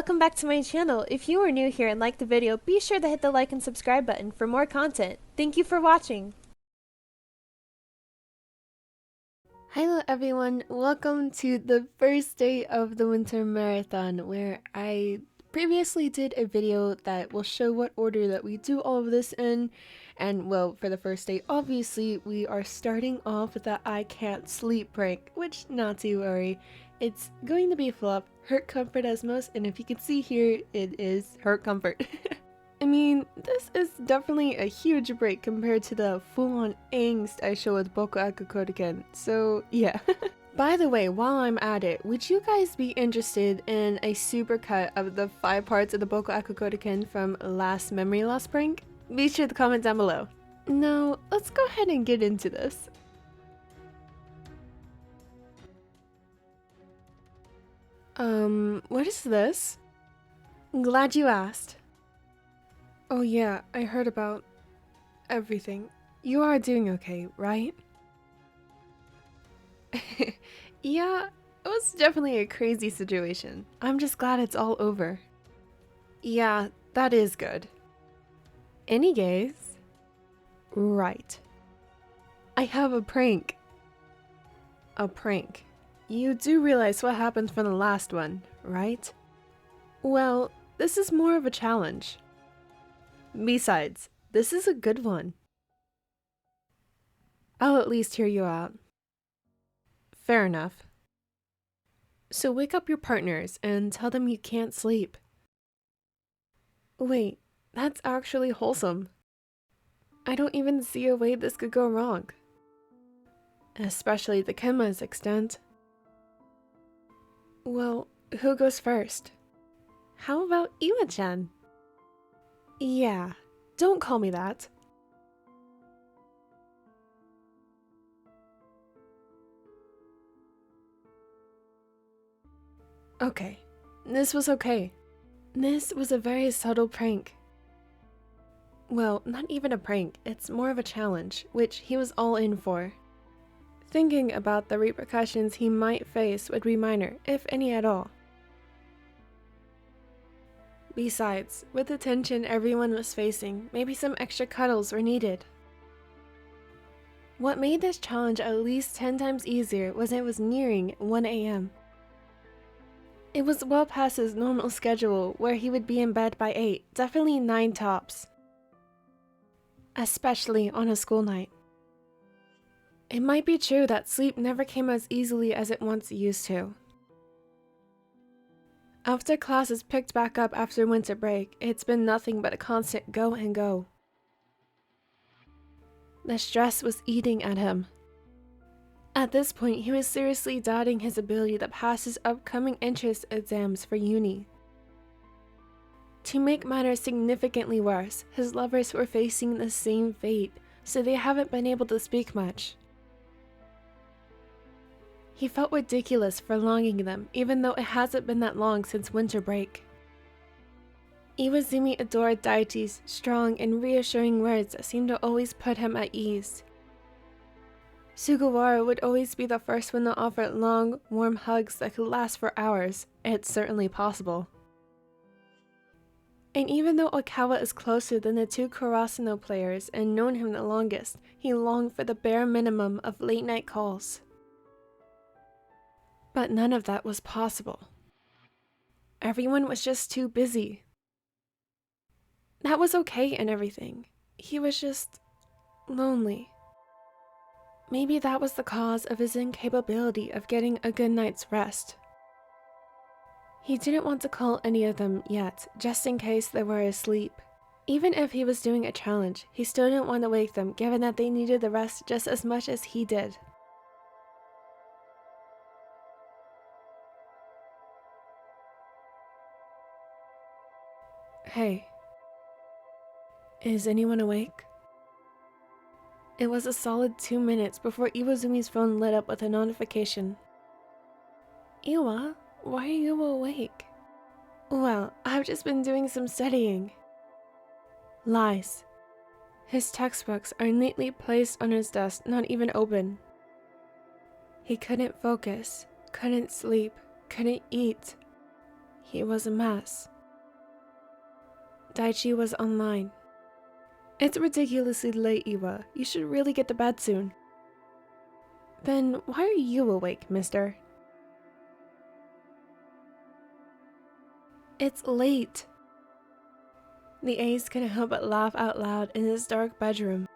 welcome back to my channel. If you are new here and like the video, be sure to hit the like and subscribe button for more content. Thank you for watching. Hello everyone, welcome to the first day of the winter marathon, where I previously did a video that will show what order that we do all of this in. And well, for the first day, obviously we are starting off with the I can't sleep prank, which, not to worry, it's going to be a flop. Hurt comfort as most, and if you can see here, it is hurt comfort. I mean, this is definitely a huge break compared to the full-on angst I show with Boku Akakoriken, so yeah. By the way, while I'm at it, would you guys be interested in a supercut of the 5 parts of the Boku Akakoriken from last memory loss prank? Be sure to comment down below. Now, let's go ahead and get into this. What is this? Glad you asked. Oh yeah, I heard about everything. You are doing okay, right? Yeah, it was definitely a crazy situation. I'm just glad it's all over. Yeah, that is good. Any gaze? Right. I have a prank. A prank. You do realize what happened from the last one, right? Well, this is more of a challenge. Besides, this is a good one. I'll at least hear you out. Fair enough. So wake up your partners and tell them you can't sleep. Wait, that's actually wholesome. I don't even see a way this could go wrong. Especially the Kenma's extent. Well, who goes first? How about Iwa-chan? Yeah, don't call me that. Okay, this was okay. This was a very subtle prank. Well, not even a prank, it's more of a challenge, which he was all in for. Thinking about the repercussions he might face would be minor, if any at all. Besides, with the tension everyone was facing, maybe some extra cuddles were needed. What made this challenge at least 10 times easier was it was nearing 1 AM. It was well past his normal schedule, where he would be in bed by 8, definitely 9 tops. Especially on a school night. It might be true that sleep never came as easily as it once used to. After classes picked back up after winter break, it's been nothing but a constant go and go. The stress was eating at him. At this point, he was seriously doubting his ability to pass his upcoming entrance exams for uni. To make matters significantly worse, his lovers were facing the same fate, so they haven't been able to speak much. He felt ridiculous for longing them, even though it hasn't been that long since winter break. Iwazumi adored Daichi's strong and reassuring words that seemed to always put him at ease. Sugawara would always be the first one to offer long, warm hugs that could last for hours. It's certainly possible. And even though Okawa is closer than the 2 Karasuno players and known him the longest, he longed for the bare minimum of late-night calls. But none of that was possible. Everyone was just too busy. That was okay and everything. He was just lonely. Maybe that was the cause of his incapability of getting a good night's rest. He didn't want to call any of them yet, just in case they were asleep. Even if he was doing a challenge, he still didn't want to wake them, given that they needed the rest just as much as he did. Hey. Is anyone awake? It was a solid 2 minutes before Iwazumi's phone lit up with a notification. Iwa, why are you awake? Well, I've just been doing some studying. Lies. His textbooks are neatly placed on his desk, not even open. He couldn't focus, couldn't sleep, couldn't eat. he was a mess. Daichi was online. It's ridiculously late, Iwa. You should really get to bed soon. Then why are you awake, mister? It's late. The ace couldn't help but laugh out loud in his dark bedroom.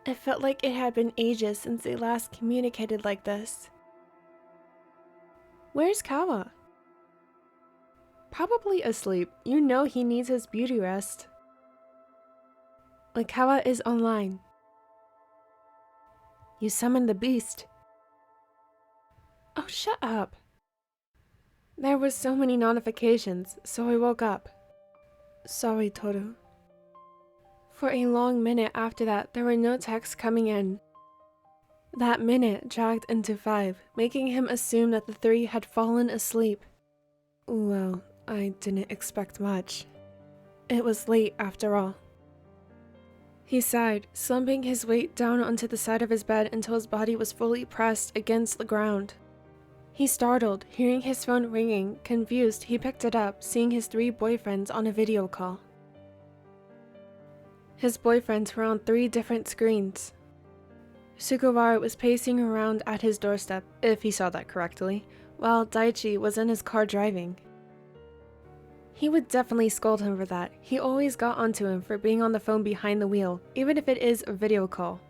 It felt like it had been ages since they last communicated like this. Where's Kawa? Probably asleep. You know he needs his beauty rest. Kawa is online. You summoned the beast. Oh, shut up. There were so many notifications, so I woke up. Sorry, Toru. For a long minute after that, there were no texts coming in. That minute dragged into 5, making him assume that the 3 had fallen asleep. Well, I didn't expect much. It was late after all. He sighed, slumping his weight down onto the side of his bed until his body was fully pressed against the ground. He startled, hearing his phone ringing. Confused, he picked it up, seeing his 3 boyfriends on a video call. His boyfriends were on 3 different screens. Sugawara was pacing around at his doorstep, if he saw that correctly, while Daichi was in his car driving. He would definitely scold him for that. He always got onto him for being on the phone behind the wheel, even if it is a video call.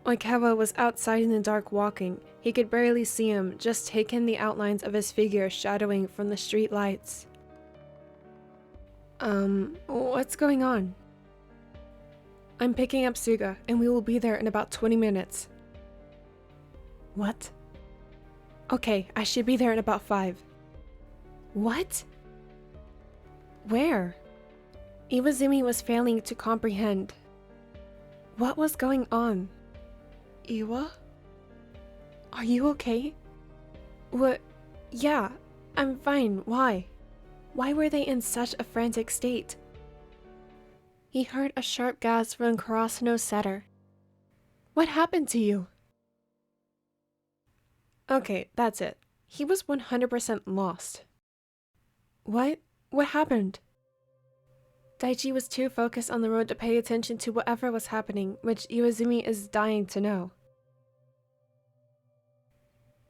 Oikawa was outside in the dark walking. He could barely see him, just take in the outlines of his figure shadowing from the street lights. What's going on? I'm picking up Suga, and we will be there in about 20 minutes. What? Okay, I should be there in about 5. What? Where? Iwazumi was failing to comprehend. What was going on? Iwa? Are you okay? What? Yeah, I'm fine. Why? Why were they in such a frantic state? He heard a sharp gasp from Karasuno's setter. What happened to you? Okay, that's it. He was 100% lost. What? What happened? Daichi was too focused on the road to pay attention to whatever was happening, which Iwazumi is dying to know.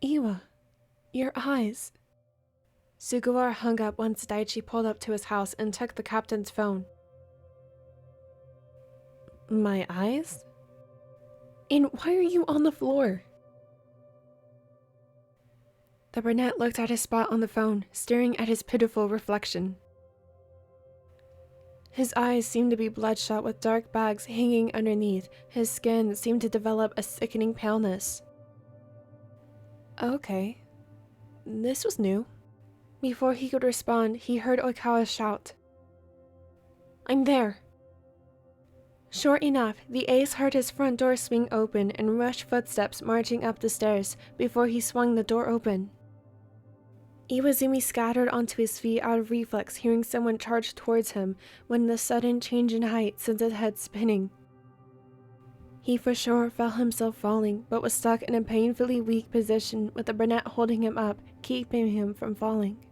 Iwa, your eyes. Sugawara hung up once Daichi pulled up to his house and took the captain's phone. My eyes? And why are you on the floor? The brunette looked at his spot on the phone, staring at his pitiful reflection. His eyes seemed to be bloodshot with dark bags hanging underneath. His skin seemed to develop a sickening paleness. Okay. This was new. Before he could respond, he heard Oikawa shout. I'm there. Sure enough, the ace heard his front door swing open and rushed footsteps marching up the stairs before he swung the door open. Iwazumi scattered onto his feet out of reflex, hearing someone charge towards him when the sudden change in height sent his head spinning. He for sure felt himself falling, but was stuck in a painfully weak position with the brunette holding him up, keeping him from falling.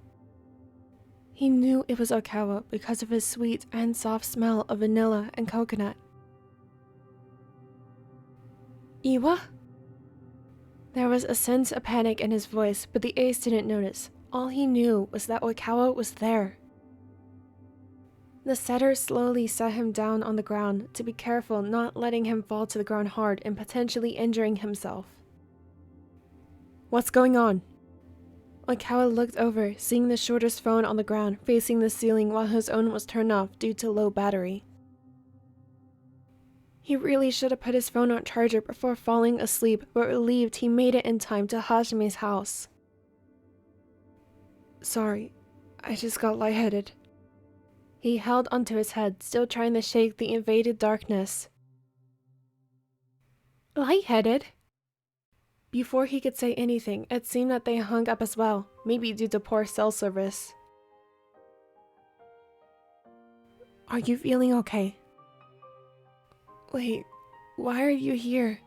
He knew it was Okawa because of his sweet and soft smell of vanilla and coconut. Iwa? There was a sense of panic in his voice, but the ace didn't notice. All he knew was that Oikawa was there. The setter slowly set him down on the ground, to be careful not letting him fall to the ground hard and potentially injuring himself. What's going on? Oikawa looked over, seeing the shorter's phone on the ground, facing the ceiling while his own was turned off due to low battery. He really should have put his phone on charger before falling asleep, but relieved he made it in time to Hajime's house. Sorry, I just got lightheaded. He held onto his head, still trying to shake the invaded darkness. Lightheaded? Before he could say anything, it seemed that they hung up as well, maybe due to poor cell service. Are you feeling okay? Wait, why are you here?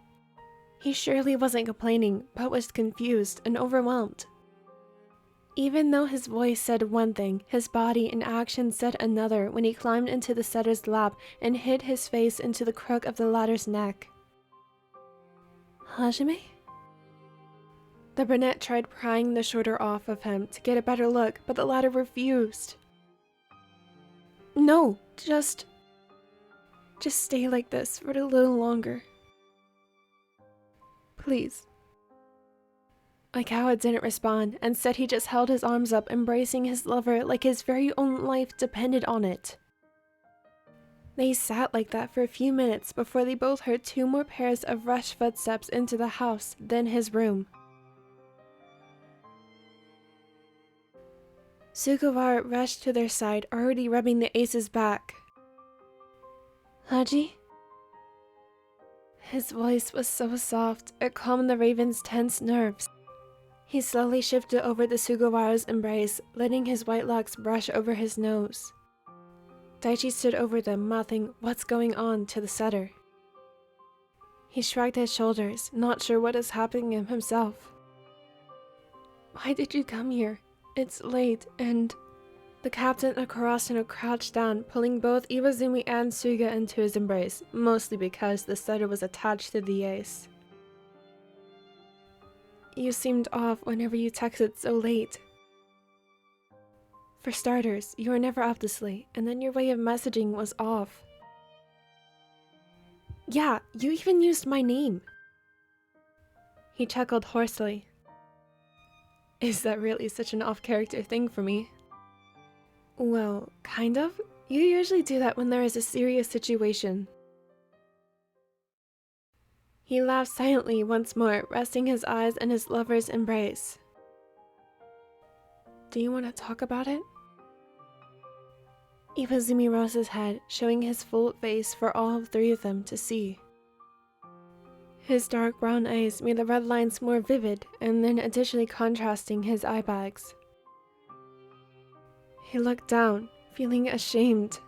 He surely wasn't complaining, but was confused and overwhelmed. Even though his voice said one thing, his body and action said another when he climbed into the setter's lap and hid his face into the crook of the latter's neck. Hajime? The brunette tried prying the shoulder off of him to get a better look, but the latter refused. No, just stay like this for a little longer. Please. Oikawa didn't respond, and said he just held his arms up, embracing his lover like his very own life depended on it. They sat like that for a few minutes before they both heard 2 more pairs of rushed footsteps into the house, then his room. Sugawara rushed to their side, already rubbing the ace's back. Haji? His voice was so soft, it calmed the raven's tense nerves. He slowly shifted over to Sugawara's embrace, letting his white locks brush over his nose. Daichi stood over them, mouthing "What's going on?" to the setter. He shrugged his shoulders, not sure what is happening to himself. Why did you come here? It's late, and... The captain of Karasuno crouched down, pulling both Iwazumi and Suga into his embrace, mostly because the setter was attached to the ace. You seemed off whenever you texted so late. For starters, you were never up this late, and then your way of messaging was off. Yeah, you even used my name. He chuckled hoarsely. Is that really such an off-character thing for me? Well, kind of. You usually do that when there is a serious situation. He laughed silently once more, resting his eyes in his lover's embrace. Do you want to talk about it? Iwazumi rose his head, showing his full face for all 3 of them to see. His dark brown eyes made the red lines more vivid, and then additionally contrasting his eye bags. He looked down, feeling ashamed.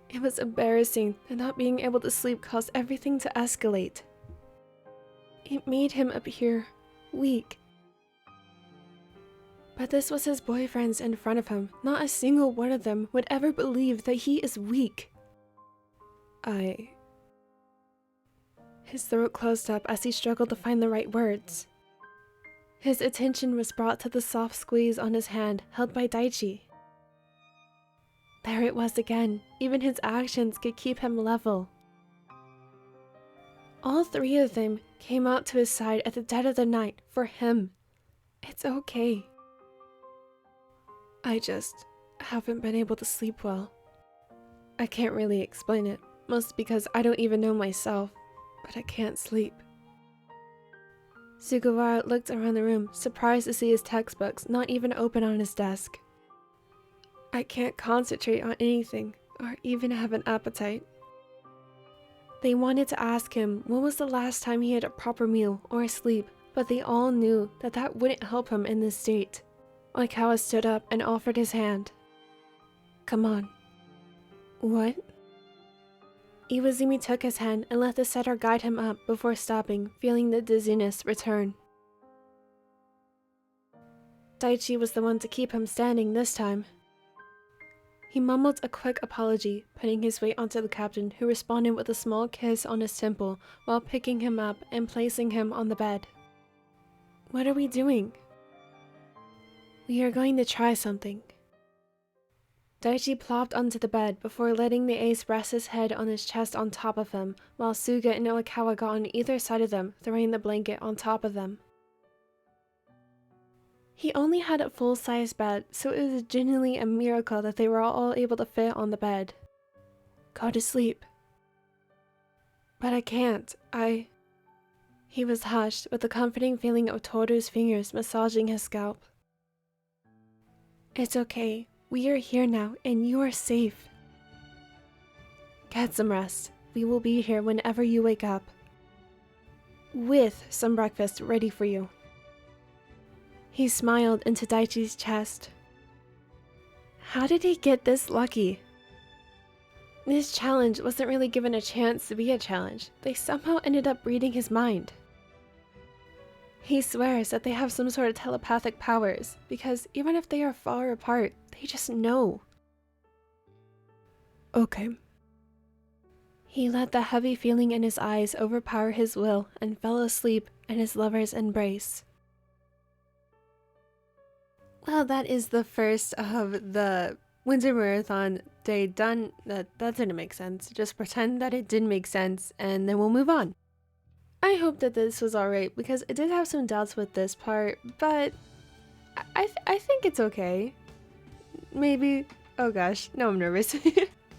It was embarrassing that not being able to sleep caused everything to escalate. It made him appear weak. But this was his boyfriends in front of him. Not a single one of them would ever believe that he is weak. His throat closed up as he struggled to find the right words. His attention was brought to the soft squeeze on his hand, held by Daichi. There it was again. Even his actions could keep him level. All 3 of them came out to his side at the dead of the night for him. It's okay. I just haven't been able to sleep well. I can't really explain it, mostly because I don't even know myself, but I can't sleep. Sugawara looked around the room, surprised to see his textbooks not even open on his desk. I can't concentrate on anything, or even have an appetite. They wanted to ask him when was the last time he had a proper meal or sleep, but they all knew that that wouldn't help him in this state. Oikawa stood up and offered his hand. Come on. What? Iwazumi took his hand and let the setter guide him up before stopping, feeling the dizziness return. Daichi was the one to keep him standing this time. He mumbled a quick apology, putting his weight onto the captain, who responded with a small kiss on his temple while picking him up and placing him on the bed. What are we doing? We are going to try something. Daichi plopped onto the bed before letting the ace rest his head on his chest on top of him, while Suga and Oikawa got on either side of them, throwing the blanket on top of them. He only had a full-size bed, so it was genuinely a miracle that they were all able to fit on the bed. Go to sleep. But I can't, He was hushed, with the comforting feeling of Toru's fingers massaging his scalp. It's okay. We are here now, and you are safe. Get some rest. We will be here whenever you wake up. With some breakfast ready for you. He smiled into Daichi's chest. How did he get this lucky? This challenge wasn't really given a chance to be a challenge. They somehow ended up reading his mind. He swears that they have some sort of telepathic powers, because even if they are far apart, they just know. Okay. He let the heavy feeling in his eyes overpower his will and fell asleep in his lover's embrace. Well, that is the first of the Winter Marathon day done. That didn't make sense. Just pretend that it didn't make sense and then we'll move on. I hope that this was alright because I did have some doubts with this part, but I think it's okay. Maybe. Oh gosh, now I'm nervous.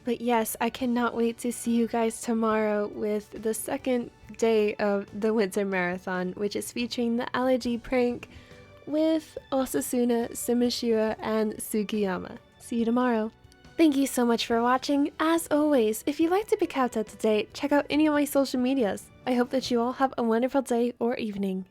But yes, I cannot wait to see you guys tomorrow with the second day of the Winter Marathon, which is featuring the allergy prank with Osasuna, Shimashiro, and Sugiyama. See you tomorrow. Thank you so much for watching. As always, if you'd like to be kept up to date, check out any of my social medias. I hope that you all have a wonderful day or evening.